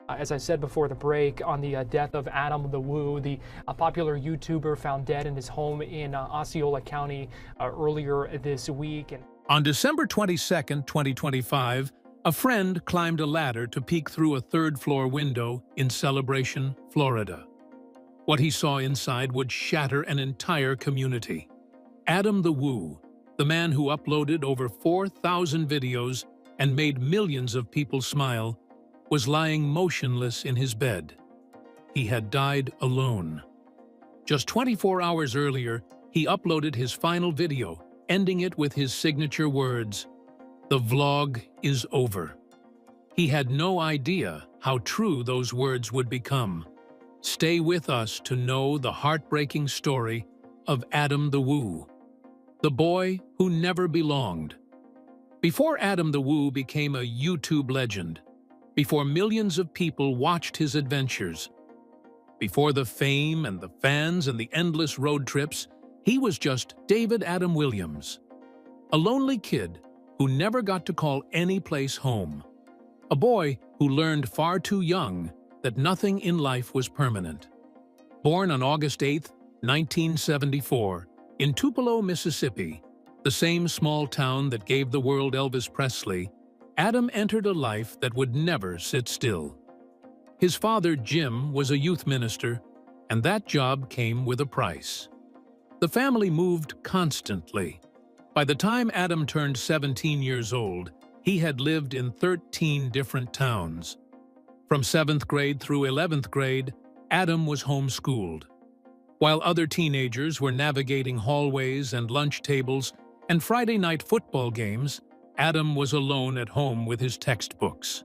As I said before the break, on the death of Adam the Woo, the popular YouTuber found dead in his home in Osceola County earlier this week. On December 22, 2025, a friend climbed a ladder to peek through a third-floor window in Celebration, Florida. What he saw inside would shatter an entire community. Adam the Woo, the man who uploaded over 4,000 videos and made millions of people smile, was lying motionless in his bed. He had died alone. Just 24 hours earlier, he uploaded his final video, ending it with his signature words, "The vlog is over." He had no idea how true those words would become. Stay with us to know the heartbreaking story of Adam the Woo, the boy who never belonged. Before Adam the Woo became a YouTube legend, before millions of people watched his adventures, before the fame and the fans and the endless road trips, he was just David Adam Williams, a lonely kid who never got to call any place home, a boy who learned far too young that nothing in life was permanent. Born on August 8, 1974, in Tupelo, Mississippi, the same small town that gave the world Elvis Presley, Adam entered a life that would never sit still. His father, Jim, was a youth minister, and that job came with a price. The family moved constantly. By the time Adam turned 17 years old, he had lived in 13 different towns. From 7th grade through 11th grade, Adam was homeschooled. While other teenagers were navigating hallways and lunch tables and Friday night football games, Adam was alone at home with his textbooks.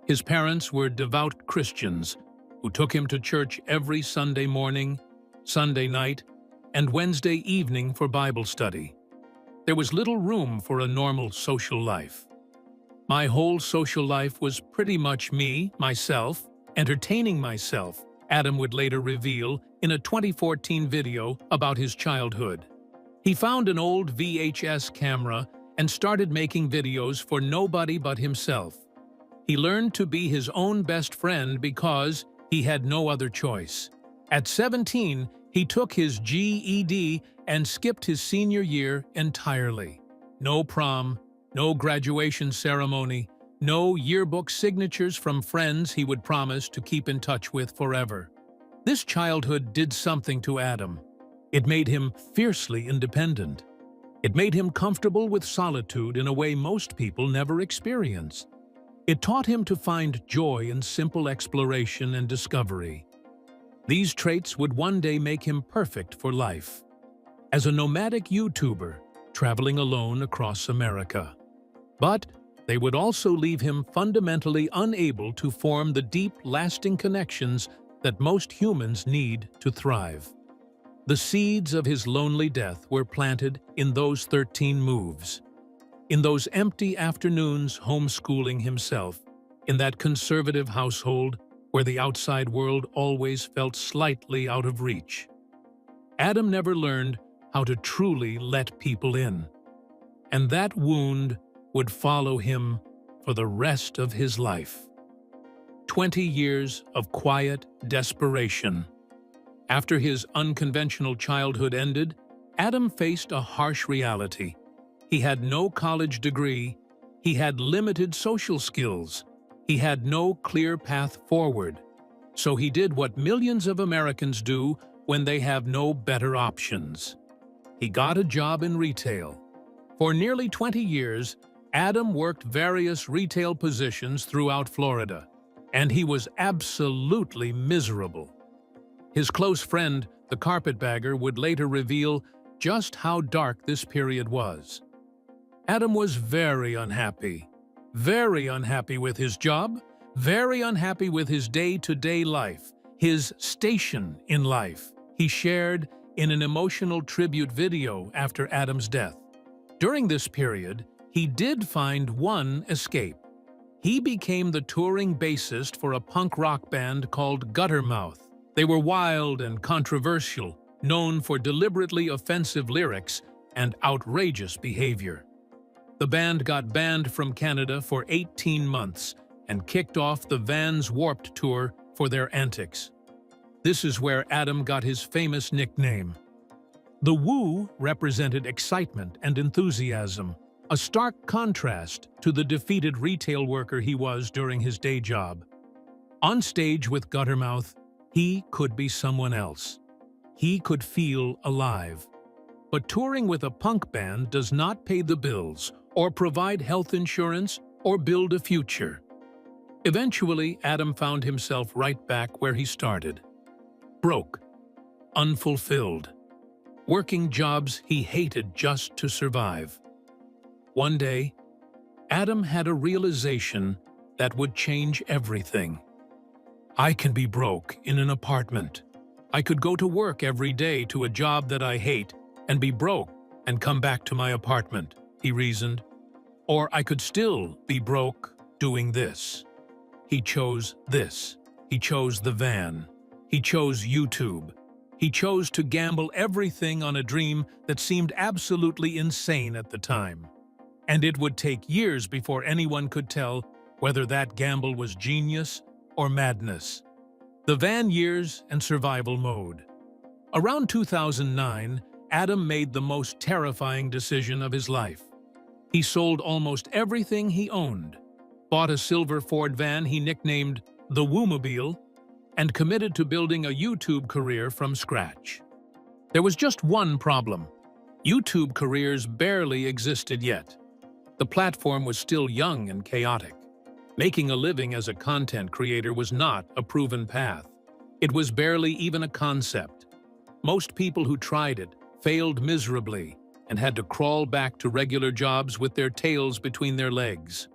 His parents were devout Christians who took him to church every Sunday morning, Sunday night, and Wednesday evening for Bible study. There was little room for a normal social life. "My whole social life was pretty much me, myself, entertaining myself," Adam would later reveal in a 2014 video about his childhood. He found an old VHS camera and started making videos for nobody but himself. He learned to be his own best friend because he had no other choice. At 17, he took his GED and skipped his senior year entirely. No prom, no graduation ceremony, no yearbook signatures from friends he would promise to keep in touch with forever. This childhood did something to Adam. It made him fiercely independent. It made him comfortable with solitude in a way most people never experience. It taught him to find joy in simple exploration and discovery. These traits would one day make him perfect for life, as a nomadic YouTuber traveling alone across America. But they would also leave him fundamentally unable to form the deep, lasting connections that most humans need to thrive. The seeds of his lonely death were planted in those 13 moves, in those empty afternoons homeschooling himself, in that conservative household where the outside world always felt slightly out of reach. Adam never learned how to truly let people in, and that wound would follow him for the rest of his life. 20 years of quiet desperation. After his unconventional childhood ended, Adam faced a harsh reality. He had no college degree, he had limited social skills, he had no clear path forward. So he did what millions of Americans do when they have no better options. He got a job in retail. For nearly 20 years, Adam worked various retail positions throughout Florida, and he was absolutely miserable. His close friend, the carpetbagger, would later reveal just how dark this period was. Adam was very unhappy with his job, very unhappy with his day-to-day life, his station in life. He shared in an emotional tribute video after Adam's death. During this period, he did find one escape. He became the touring bassist for a punk rock band called Guttermouth. They were wild and controversial, known for deliberately offensive lyrics and outrageous behavior. The band got banned from Canada for 18 months, and kicked off the Vans Warped Tour for their antics. This is where Adam got his famous nickname. The Woo represented excitement and enthusiasm, a stark contrast to the defeated retail worker he was during his day job. On stage with Guttermouth, he could be someone else. He could feel alive. But touring with a punk band does not pay the bills, or provide health insurance, or build a future. Eventually, Adam found himself right back where he started. Broke, unfulfilled, working jobs he hated just to survive. One day, Adam had a realization that would change everything. I can be broke in an apartment. I could go to work every day to a job that I hate and be broke and come back to my apartment, he reasoned. Or I could still be broke doing this. He chose this. He chose the van. He chose YouTube. He chose to gamble everything on a dream that seemed absolutely insane at the time. And it would take years before anyone could tell whether that gamble was genius or madness. The van years and survival mode. Around 2009, Adam made the most terrifying decision of his life. He sold almost everything he owned, bought a silver Ford van he nicknamed the Woomobile, and committed to building a YouTube career from scratch. There was just one problem. YouTube careers barely existed yet. The platform was still young and chaotic. Making a living as a content creator was not a proven path. It was barely even a concept. Most people who tried it failed miserably and had to crawl back to regular jobs with their tails between their legs.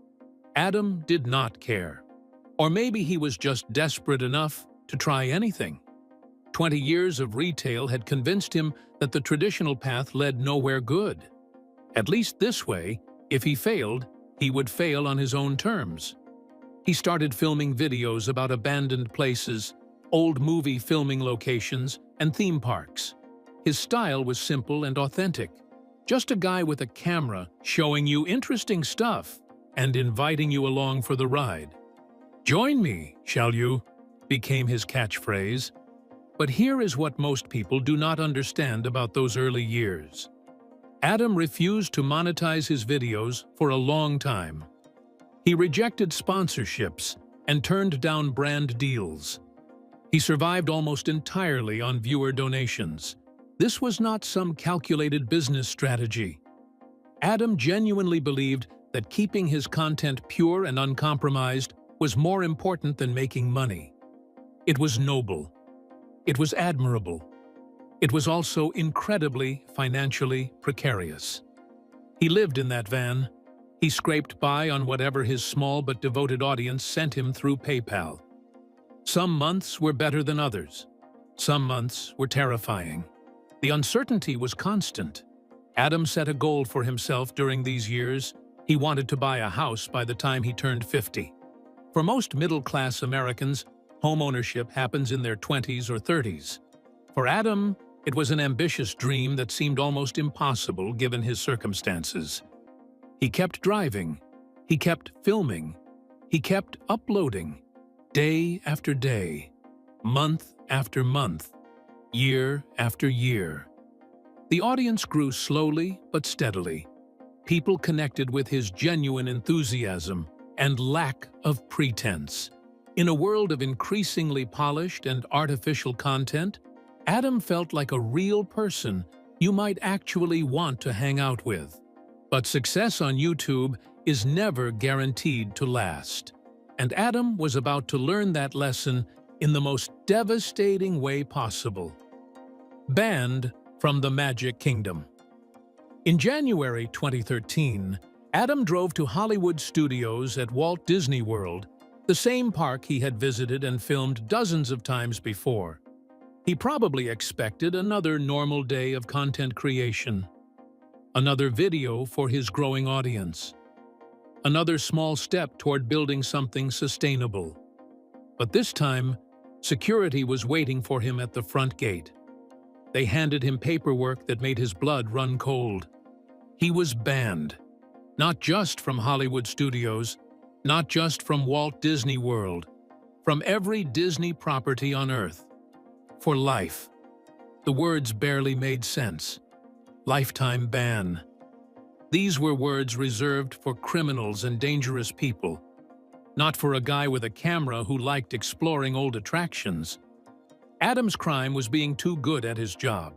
Adam did not care. Or maybe he was just desperate enough to try anything. 20 years of retail had convinced him that the traditional path led nowhere good. At least this way, if he failed, he would fail on his own terms. He started filming videos about abandoned places, old movie filming locations, and theme parks. His style was simple and authentic. Just a guy with a camera showing you interesting stuff and inviting you along for the ride. "Join me, shall you?" became his catchphrase. But here is what most people do not understand about those early years. Adam refused to monetize his videos for a long time. He rejected sponsorships and turned down brand deals. He survived almost entirely on viewer donations. This was not some calculated business strategy. Adam genuinely believed that keeping his content pure and uncompromised was more important than making money. It was noble. It was admirable. It was also incredibly financially precarious. He lived in that van. He scraped by on whatever his small but devoted audience sent him through PayPal. Some months were better than others. Some months were terrifying. The uncertainty was constant. Adam set a goal for himself during these years. He wanted to buy a house by the time he turned 50. For most middle-class Americans, homeownership happens in their 20s or 30s. For Adam, it was an ambitious dream that seemed almost impossible given his circumstances. He kept driving. He kept filming. He kept uploading. Day after day. Month after month. Year after year. The audience grew slowly but steadily. People connected with his genuine enthusiasm and lack of pretense. In a world of increasingly polished and artificial content, Adam felt like a real person you might actually want to hang out with. But success on YouTube is never guaranteed to last. And Adam was about to learn that lesson in the most devastating way possible. Banned from the Magic Kingdom. In January 2013, Adam drove to Hollywood Studios at Walt Disney World, the same park he had visited and filmed dozens of times before. He probably expected another normal day of content creation. Another video for his growing audience. Another small step toward building something sustainable. But this time, security was waiting for him at the front gate. They handed him paperwork that made his blood run cold. He was banned, not just from Hollywood Studios, Not just from Walt Disney World, from every Disney property on Earth. For life. The words barely made sense. Lifetime ban. These were words reserved for criminals and dangerous people, not for a guy with a camera who liked exploring old attractions. Adam's crime was being too good at his job.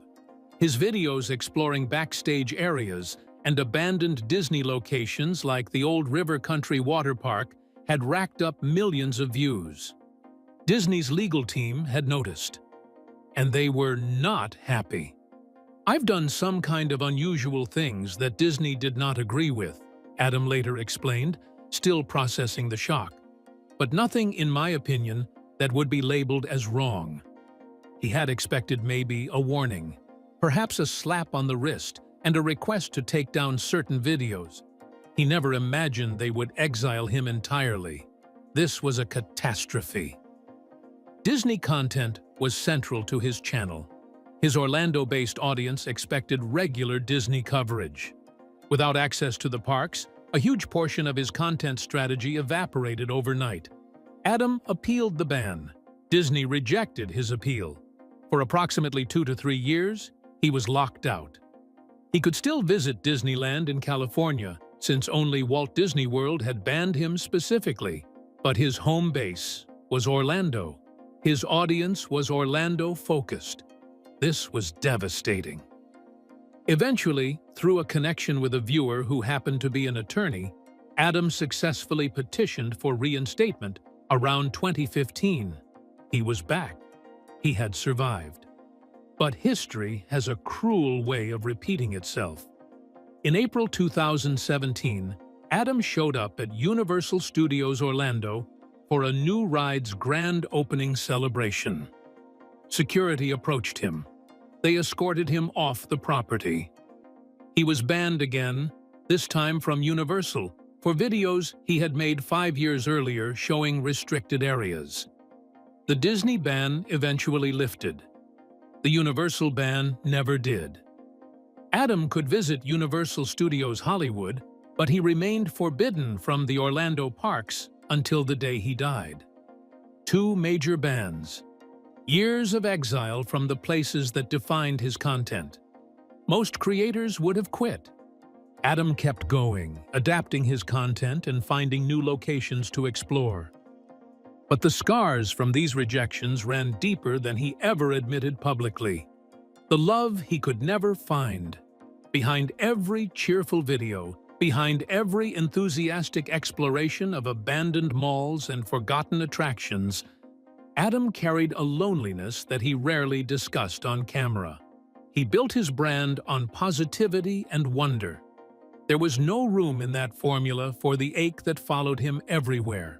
His videos exploring backstage areas and abandoned Disney locations like the old River Country water park had racked up millions of views. Disney's legal team had noticed, and they were not happy. "I've done some kind of unusual things that Disney did not agree with," Adam later explained, still processing the shock. "But nothing, in my opinion, that would be labeled as wrong." He had expected maybe a warning, perhaps a slap on the wrist, and a request to take down certain videos. He never imagined they would exile him entirely. This was a catastrophe. Disney content was central to his channel. His Orlando-based audience expected regular Disney coverage. Without access to the parks, a huge portion of his content strategy evaporated overnight. Adam appealed the ban. Disney rejected his appeal. For approximately 2 to 3 years, he was locked out. He could still visit Disneyland in California, since only Walt Disney World had banned him specifically. But his home base was Orlando. His audience was Orlando-focused. This was devastating. Eventually, through a connection with a viewer who happened to be an attorney, Adam successfully petitioned for reinstatement around 2015. He was back. He had survived. But history has a cruel way of repeating itself. In April 2017, Adam showed up at Universal Studios Orlando for a new ride's grand opening celebration. Security approached him. They escorted him off the property. He was banned again, this time from Universal, for videos he had made 5 years earlier showing restricted areas. The Disney ban eventually lifted. The Universal ban never did. Adam could visit Universal Studios Hollywood, but he remained forbidden from the Orlando parks until the day he died. 2 major bans. Years of exile from the places that defined his content. Most creators would have quit. Adam kept going, adapting his content and finding new locations to explore. But the scars from these rejections ran deeper than he ever admitted publicly. The love he could never find. Behind every cheerful video, behind every enthusiastic exploration of abandoned malls and forgotten attractions, Adam carried a loneliness that he rarely discussed on camera. He built his brand on positivity and wonder. There was no room in that formula for the ache that followed him everywhere.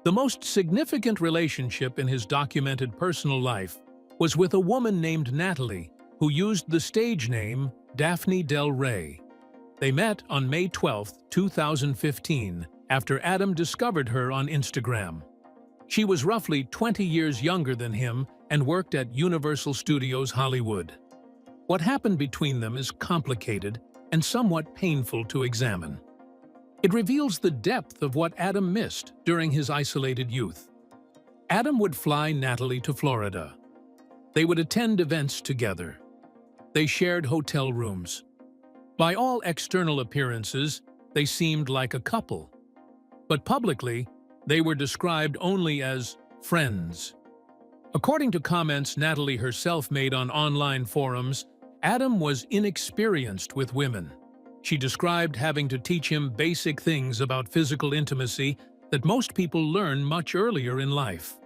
The most significant relationship in his documented personal life was with a woman named Natalie, who used the stage name Daphne Del Rey. They met on May 12, 2015, after Adam discovered her on Instagram. She was roughly 20 years younger than him and worked at Universal Studios Hollywood. What happened between them is complicated and somewhat painful to examine. It reveals the depth of what Adam missed during his isolated youth. Adam would fly Natalie to Florida. They would attend events together. They shared hotel rooms. By all external appearances, they seemed like a couple. But publicly, they were described only as friends. According to comments Natalie herself made on online forums, Adam was inexperienced with women. She described having to teach him basic things about physical intimacy that most people learn much earlier in life.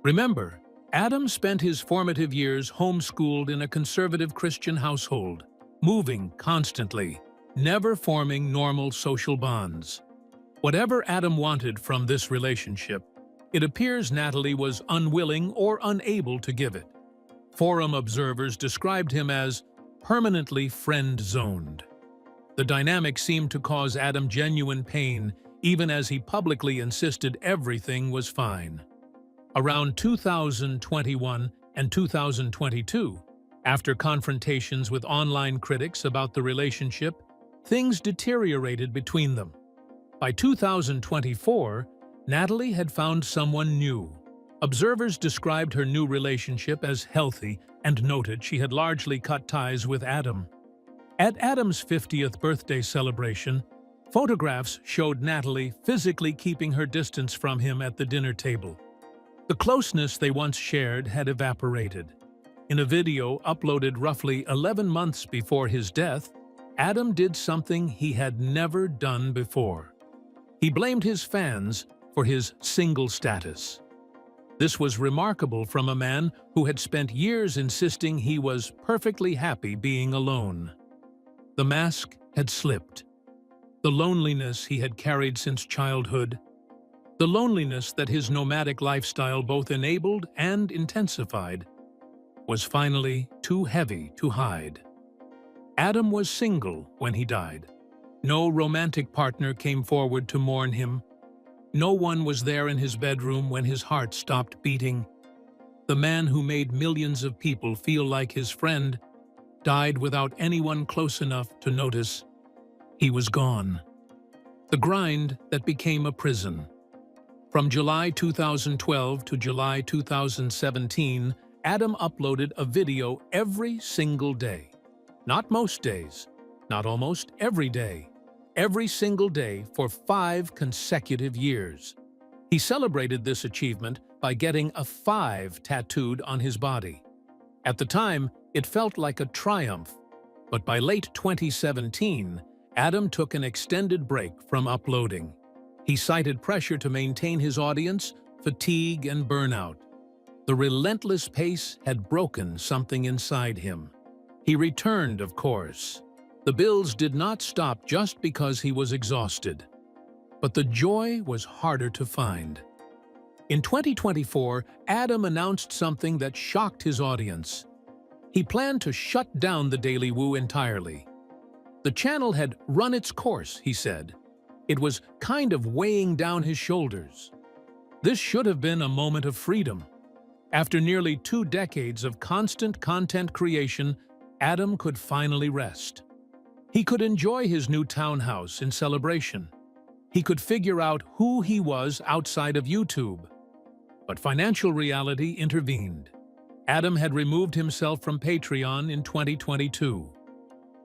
Remember, Adam spent his formative years homeschooled in a conservative Christian household, moving constantly, never forming normal social bonds. Whatever Adam wanted from this relationship, it appears Natalie was unwilling or unable to give it. Forum observers described him as permanently friend-zoned. The dynamic seemed to cause Adam genuine pain, even as he publicly insisted everything was fine. Around 2021 and 2022, after confrontations with online critics about the relationship, things deteriorated between them. By 2024, Natalie had found someone new. Observers described her new relationship as healthy and noted she had largely cut ties with Adam. At Adam's 50th birthday celebration, photographs showed Natalie physically keeping her distance from him at the dinner table. The closeness they once shared had evaporated. In a video uploaded roughly 11 months before his death, Adam did something he had never done before. He blamed his fans for his single status. This was remarkable from a man who had spent years insisting he was perfectly happy being alone. The mask had slipped. The loneliness he had carried since childhood, the loneliness that his nomadic lifestyle both enabled and intensified, was finally too heavy to hide. Adam was single when he died. No romantic partner came forward to mourn him. No one was there in his bedroom when his heart stopped beating. The man who made millions of people feel like his friend died without anyone close enough to notice. He was gone. The grind that became a prison. From July 2012 to July 2017, Adam uploaded a video every single day. Not most days, not almost every day. Every single day for 5 consecutive years. He celebrated this achievement by getting a 5 tattooed on his body. At the time, it felt like a triumph, but by late 2017, Adam took an extended break from uploading. He cited pressure to maintain his audience, fatigue, and burnout. The relentless pace had broken something inside him. He returned, of course. The bills did not stop just because he was exhausted. But the joy was harder to find. In 2024, Adam announced something that shocked his audience. He planned to shut down the Daily Woo entirely. The channel had run its course, he said. It was kind of weighing down his shoulders. This should have been a moment of freedom. After nearly 2 decades of constant content creation, Adam could finally rest. He could enjoy his new townhouse in Celebration. He could figure out who he was outside of YouTube. But financial reality intervened. Adam had removed himself from Patreon in 2022.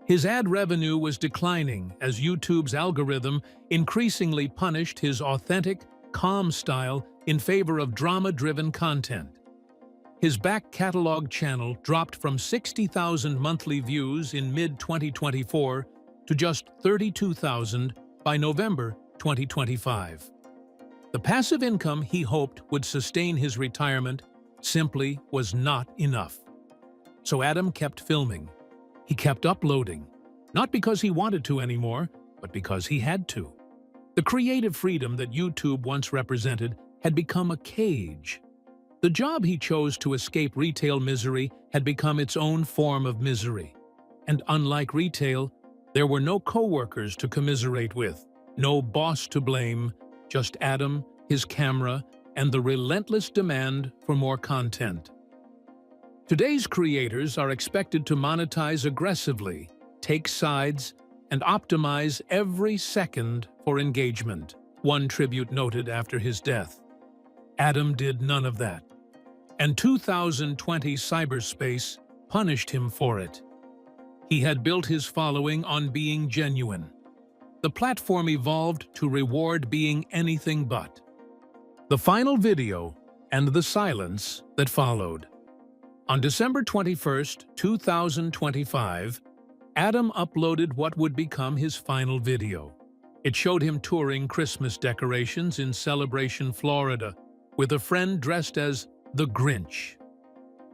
His ad revenue was declining as YouTube's algorithm increasingly punished his authentic, calm style in favor of drama-driven content. His back catalog channel dropped from 60,000 monthly views in mid-2024 to just 32,000 by November 2025. The passive income he hoped would sustain his retirement simply was not enough. So Adam kept filming. He kept uploading, not because he wanted to anymore, but because he had to. The creative freedom that YouTube once represented had become a cage. The job he chose to escape retail misery had become its own form of misery. And unlike retail, there were no co-workers to commiserate with, no boss to blame, just Adam, his camera, and the relentless demand for more content. Today's creators are expected to monetize aggressively, take sides, and optimize every second for engagement, one tribute noted after his death. Adam did none of that. And 2020 cyberspace punished him for it. He had built his following on being genuine. The platform evolved to reward being anything but. The final video and the silence that followed. On December 21, 2025, Adam uploaded what would become his final video. It showed him touring Christmas decorations in Celebration, Florida, with a friend dressed as the Grinch.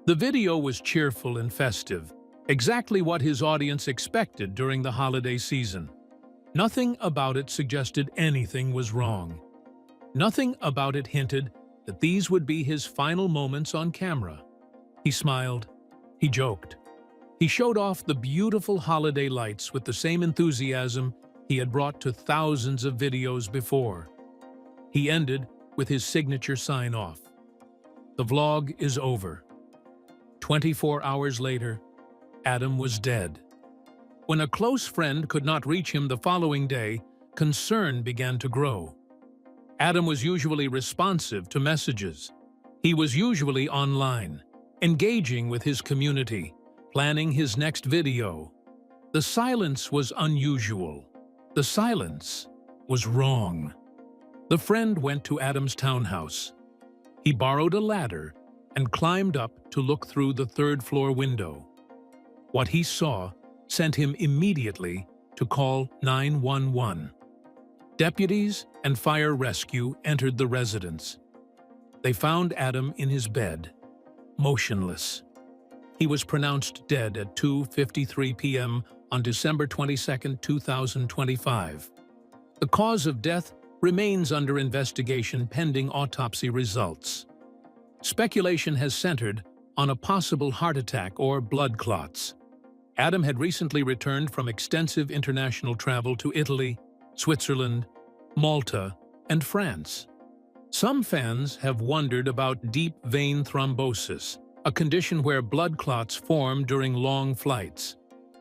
The video was cheerful and festive, exactly what his audience expected during the holiday season. Nothing about it suggested anything was wrong. Nothing about it hinted that these would be his final moments on camera. He smiled. He joked. He showed off the beautiful holiday lights with the same enthusiasm he had brought to thousands of videos before. He ended with his signature sign-off. The vlog is over. 24 hours later, Adam was dead. When a close friend could not reach him the following day, concern began to grow. Adam was usually responsive to messages. He was usually online, engaging with his community, planning his next video. The silence was unusual. The silence was wrong. The friend went to Adam's townhouse. He borrowed a ladder and climbed up to look through the third-floor window. What he saw sent him immediately to call 911. Deputies and fire rescue entered the residence. They found Adam in his bed, motionless. He was pronounced dead at 2:53 p.m. on December 22, 2025. The cause of death remains under investigation pending autopsy results. Speculation has centered on a possible heart attack or blood clots. Adam had recently returned from extensive international travel to Italy, Switzerland, Malta, and France. Some fans have wondered about deep vein thrombosis, a condition where blood clots form during long flights.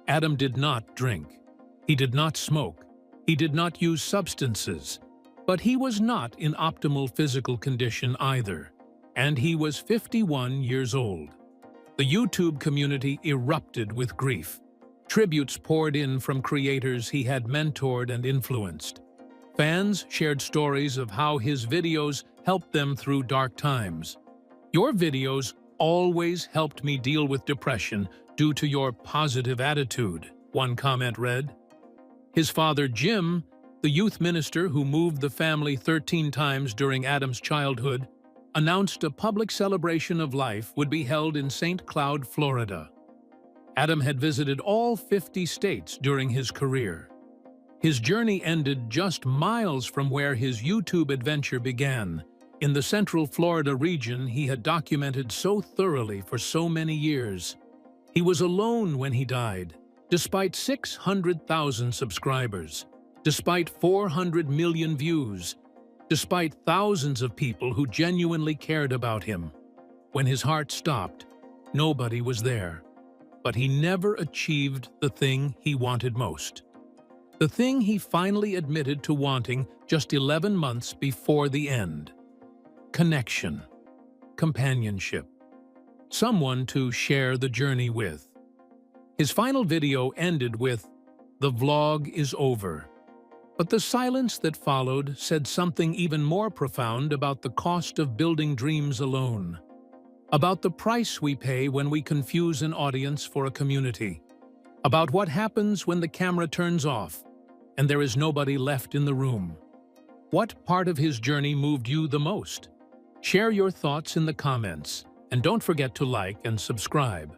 Adam did not drink. He did not smoke. He did not use substances. But he was not in optimal physical condition either. And he was 51 years old. The YouTube community erupted with grief. Tributes poured in from creators he had mentored and influenced. Fans shared stories of how his videos helped them through dark times. "Your videos always helped me deal with depression due to your positive attitude," one comment read. His father, Jim, the youth minister who moved the family 13 times during Adam's childhood, announced a public celebration of life would be held in St. Cloud, Florida. Adam had visited all 50 states during his career. His journey ended just miles from where his YouTube adventure began, in the Central Florida region he had documented so thoroughly for so many years. He was alone when he died, despite 600,000 subscribers, despite 400 million views, despite thousands of people who genuinely cared about him. When his heart stopped, nobody was there. But he never achieved the thing he wanted most. The thing he finally admitted to wanting just 11 months before the end. Connection. Companionship. Someone to share the journey with. His final video ended with, "The vlog is over." But the silence that followed said something even more profound about the cost of building dreams alone. About the price we pay when we confuse an audience for a community. About what happens when the camera turns off and there is nobody left in the room. What part of his journey moved you the most? Share your thoughts in the comments, and don't forget to like and subscribe.